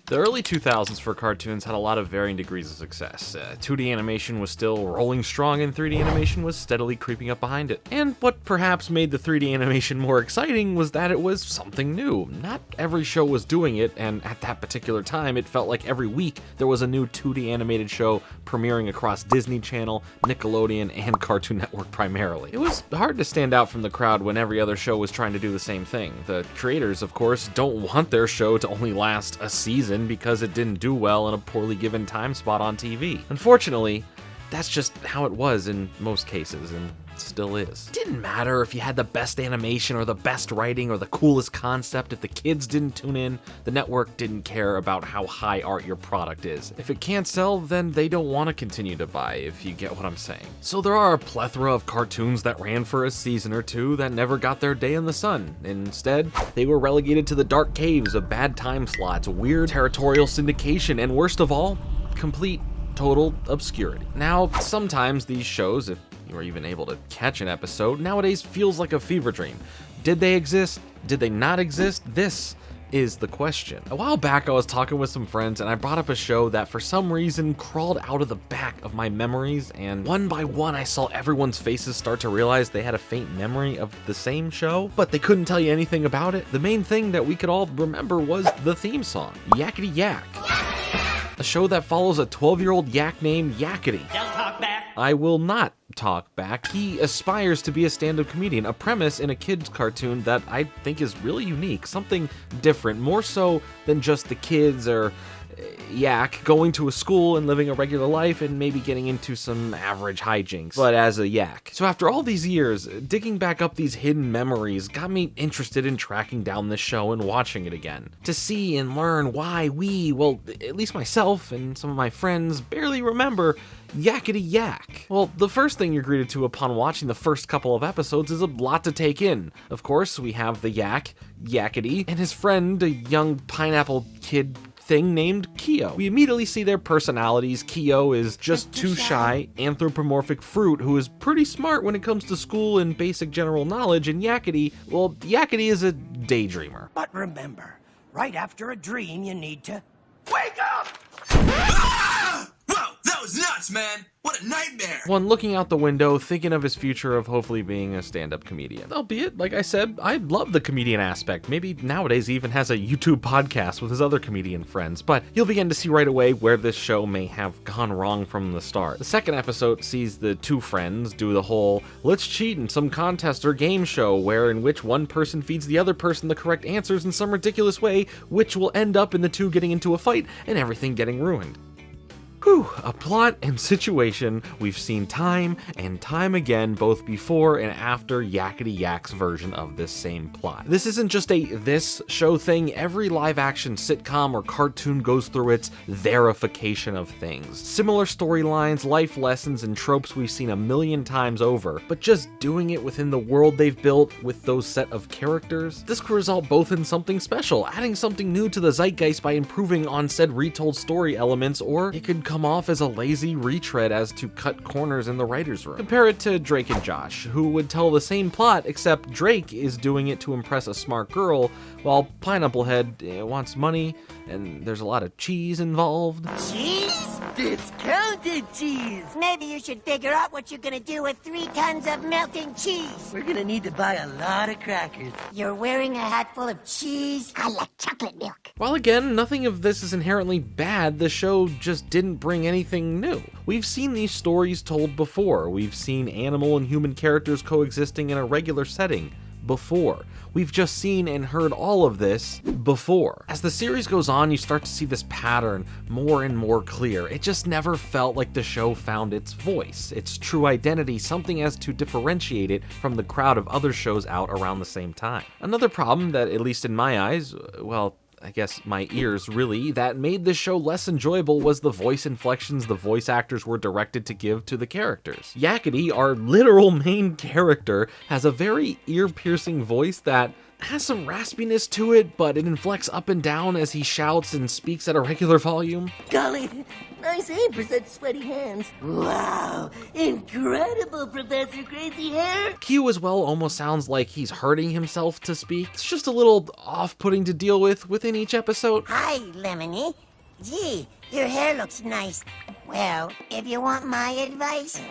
The early 2000s for cartoons had a lot of varying degrees of success. 2D animation was still rolling strong and 3D animation was steadily creeping up behind it. And what perhaps made the 3D animation more exciting was that it was something new. Not every show was doing it, and at that particular time it felt like every week there was a new 2D animated show premiering across Disney Channel, Nickelodeon, and Cartoon Network primarily. It was hard to stand out from the crowd when every other show was trying to do the same thing. The creators, of course, don't want their show to only last a season because it didn't do well in a poorly given time spot on TV. Unfortunately, that's just how it was in most cases, and still is. It didn't matter if you had the best animation or the best writing or the coolest concept. If the kids didn't tune in, the network didn't care about how high art your product is. If it can't sell, then they don't want to continue to buy, if you get what I'm saying. So there are a plethora of cartoons that ran for a season or two that never got their day in the sun. Instead, they were relegated to the dark caves of bad time slots, weird territorial syndication, and worst of all, complete total obscurity. Now, sometimes these shows, if you were even able to catch an episode, nowadays feels like a fever dream. Did they exist? Did they not exist? This is the question. A while back I was talking with some friends and I brought up a show that for some reason crawled out of the back of my memories, and one by one I saw everyone's faces start to realize they had a faint memory of the same show, but they couldn't tell you anything about it. The main thing that we could all remember was the theme song, Yakkity Yak. A show that follows a 12-year-old yak named Yakkity. Don't talk back. I will not talk back. He aspires to be a stand-up comedian, a premise in a kid's cartoon that I think is really unique, something different, more so than just the kids or yak going to a school and living a regular life and maybe getting into some average hijinks, but as a yak. So after all these years, digging back up these hidden memories got me interested in tracking down this show and watching it again, to see and learn why we, well, at least myself and some of my friends, barely remember Yakkity Yak. Well, the first thing you're greeted to upon watching the first couple of episodes is a lot to take in. Of course, we have the yak, Yakkity, and his friend, a young pineapple kid thing named Kyo. We immediately see their personalities. Kyo is just too shy, anthropomorphic fruit who is pretty smart when it comes to school and basic general knowledge, and Yakkity, well, Yakkity is a daydreamer. But remember, right after a dream, you need to wake up! Ah! Whoa, that was nuts, man! What a nightmare! One looking out the window, thinking of his future of hopefully being a stand-up comedian. Albeit, like I said, I love the comedian aspect. Maybe nowadays he even has a YouTube podcast with his other comedian friends, but you'll begin to see right away where this show may have gone wrong from the start. The second episode sees the two friends do the whole let's cheat in some contest or game show in which one person feeds the other person the correct answers in some ridiculous way, which will end up in the two getting into a fight and everything getting ruined. Whew, a plot and situation we've seen time and time again, both before and after Yakkity Yak's version of this same plot. This isn't just a this show thing. Every live-action sitcom or cartoon goes through its verification of things. Similar storylines, life lessons, and tropes we've seen a million times over, but just doing it within the world they've built with those set of characters. This could result both in something special, adding something new to the zeitgeist by improving on said retold story elements, or it could come off as a lazy retread as to cut corners in the writer's room. Compare it to Drake and Josh, who would tell the same plot, except Drake is doing it to impress a smart girl, while Pineapple Head wants money, and there's a lot of cheese involved. Cheese? Discounted cheese! Maybe you should figure out what you're gonna do with 3 tons of melting cheese. We're gonna need to buy a lot of crackers. You're wearing a hat full of cheese? I like chocolate milk. While again, nothing of this is inherently bad, the show just didn't bring anything new. We've seen these stories told before. We've seen animal and human characters coexisting in a regular setting before. We've just seen and heard all of this before. As the series goes on, you start to see this pattern more and more clear. It just never felt like the show found its voice, its true identity, something as to differentiate it from the crowd of other shows out around the same time. Another problem that, at least in my eyes, well, I guess my ears really, that made this show less enjoyable was the voice inflections the voice actors were directed to give to the characters. Yakkity, our literal main character, has a very ear-piercing voice that has some raspiness to it, but it inflects up and down as he shouts and speaks at a regular volume. Golly, Nice aim for such sweaty hands. Wow, incredible, Professor Crazy Hair. Q as well almost sounds like he's hurting himself to speak. It's just a little off-putting to deal with within each episode. Hi, Lemony. Gee, your hair looks nice. Well, if you want my advice...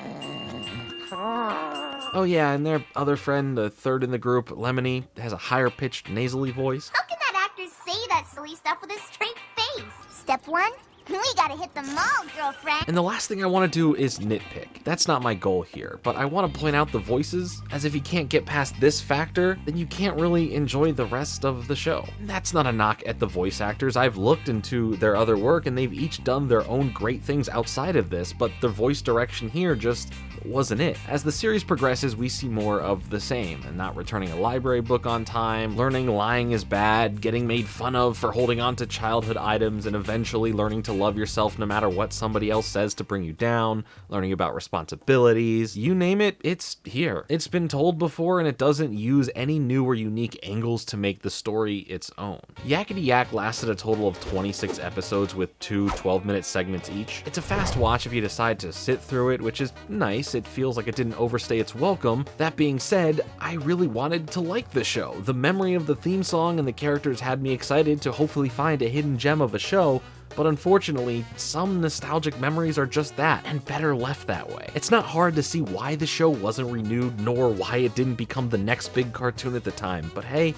Oh yeah, and their other friend, the third in the group, Lemony, has a higher-pitched nasally voice. How can that actor say that silly stuff with a straight face? Step 1, we gotta hit the mall, girlfriend. And the last thing I want to do is nitpick. That's not my goal here, but I want to point out the voices, as if you can't get past this factor, then you can't really enjoy the rest of the show. That's not a knock at the voice actors. I've looked into their other work, and they've each done their own great things outside of this, but their voice direction here just wasn't it. As the series progresses, we see more of the same, and not returning a library book on time, learning lying is bad, getting made fun of for holding on to childhood items, and eventually learning to love yourself no matter what somebody else says to bring you down, learning about responsibilities, you name it, it's here. It's been told before, and it doesn't use any new or unique angles to make the story its own. Yakkity Yak lasted a total of 26 episodes with 2 12-minute segments each. It's a fast watch if you decide to sit through it, which is nice. It feels like it didn't overstay its welcome. That being said, I really wanted to like the show. The memory of the theme song and the characters had me excited to hopefully find a hidden gem of a show, but unfortunately, some nostalgic memories are just that, and better left that way. It's not hard to see why the show wasn't renewed, nor why it didn't become the next big cartoon at the time, but hey,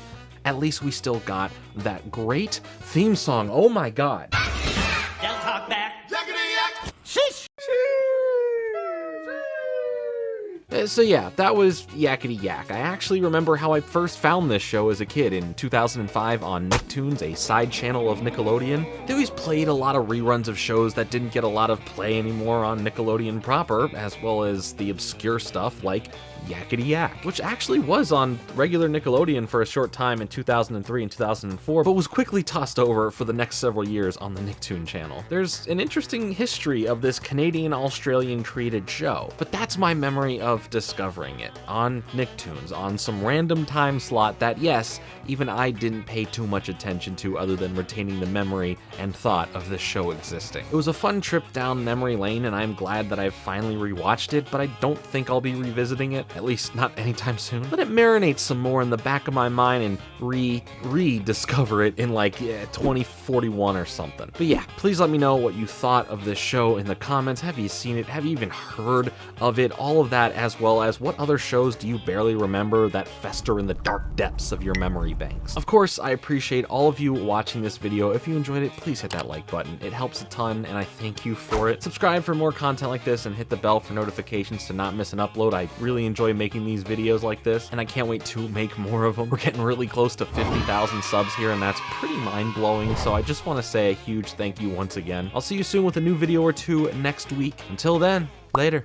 at least we still got that great theme song. Oh my god. Don't talk back. Yakkity yak! Sheesh! So yeah, that was Yakkity Yak. I actually remember how I first found this show as a kid in 2005 on Nicktoons, a side channel of Nickelodeon. They always played a lot of reruns of shows that didn't get a lot of play anymore on Nickelodeon proper, as well as the obscure stuff like Yakkity Yak, which actually was on regular Nickelodeon for a short time in 2003 and 2004, but was quickly tossed over for the next several years on the Nicktoon channel. There's an interesting history of this Canadian-Australian created show, but that's my memory of discovering it on Nicktoons on some random time slot that, yes, even I didn't pay too much attention to other than retaining the memory and thought of this show existing. It was a fun trip down memory lane, and I'm glad that I've finally rewatched it, but I don't think I'll be revisiting it, at least not anytime soon. Let it marinate some more in the back of my mind and rediscover it in like 2041 or something. But yeah, please let me know what you thought of this show in the comments. Have you seen it? Have you even heard of it? All of that, as well as what other shows do you barely remember that fester in the dark depths of your memory banks? Of course, I appreciate all of you watching this video. If you enjoyed it, please hit that like button. It helps a ton, and I thank you for it. Subscribe for more content like this and hit the bell for notifications to not miss an upload. I really enjoy making these videos like this, and I can't wait to make more of them. We're getting really close to 50,000 subs here, and that's pretty mind-blowing, so I just want to say a huge thank you once again. I'll see you soon with a new video or two next week. Until then, later.